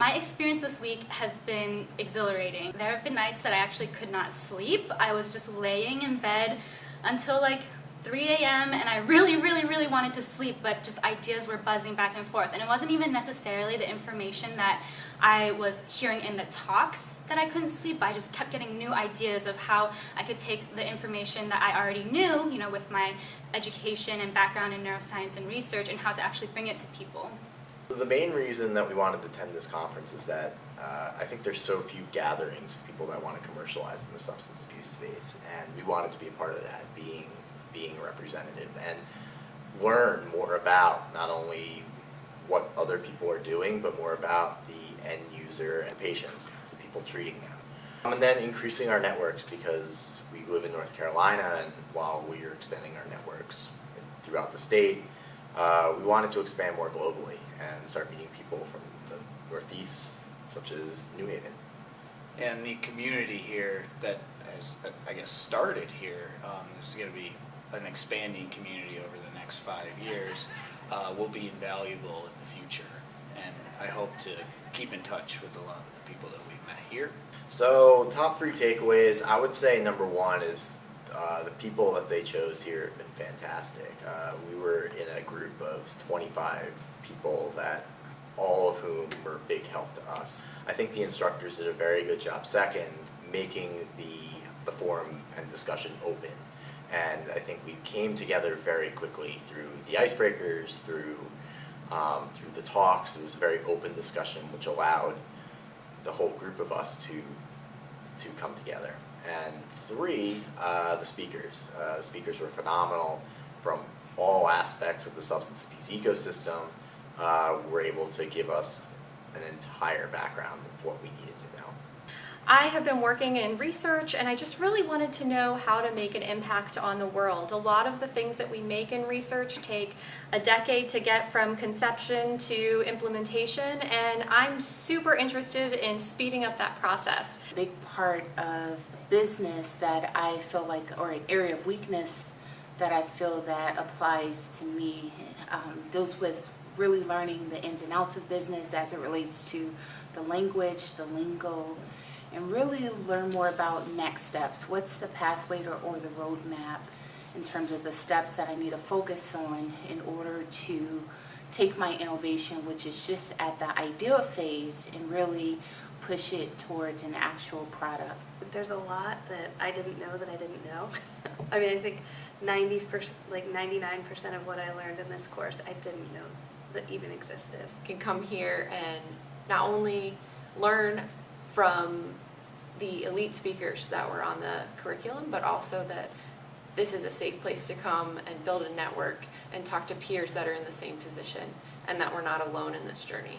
My experience this week has been exhilarating. There have been nights that I actually could not sleep. I was just laying in bed until like 3 a.m. and I really wanted to sleep, but just ideas were buzzing back and forth. And it wasn't even necessarily the information that I was hearing in the talks that I couldn't sleep. I just kept getting new ideas of how I could take the information that I already knew, with my education and background in neuroscience and research, and how to actually bring it to people. The main reason that we wanted to attend this conference is that I think there's so few gatherings of people that want to commercialize in the substance abuse space, and we wanted to be a part of that, being a representative, and learn more about not only what other people are doing, but more about the end user and patients, the people treating them. And then increasing our networks, because we live in North Carolina, and while we are expanding our networks throughout the state, we wanted to expand more globally and start meeting people from the Northeast, such as New Haven. And the community here that has, I guess, started here, is going to be an expanding community over the next 5 years, will be invaluable in the future. And I hope to keep in touch with a lot of the people that we've met here. So, top 3 takeaways, I would say number 1 is the people that they chose here have been fantastic. We were in a group of 25 people that all of whom were a big help to us. I think the instructors did a very good job. Second, making the forum and discussion open. And I think we came together very quickly through the icebreakers, through the talks. It was a very open discussion, which allowed the whole group of us to come together. And 3, the speakers. The speakers were phenomenal from all aspects of the substance abuse ecosystem. Were able to give us an entire background of what we needed to know. I have been working in research, and I just really wanted to know how to make an impact on the world. A lot of the things that we make in research take a decade to get from conception to implementation, and I'm super interested in speeding up that process. A big part of business that I feel like, or an area of weakness that I feel that applies to me, deals with really learning the ins and outs of business as it relates to the language, the lingo, and really learn more about next steps. What's the pathway or the roadmap in terms of the steps that I need to focus on in order to take my innovation, which is just at the idea phase, and really push it towards an actual product. There's a lot that I didn't know that I didn't know. I mean, I think 99% of what I learned in this course I didn't know that even existed. Can come here and not only learn from the elite speakers that were on the curriculum, but also that this is a safe place to come and build a network and talk to peers that are in the same position, and that we're not alone in this journey.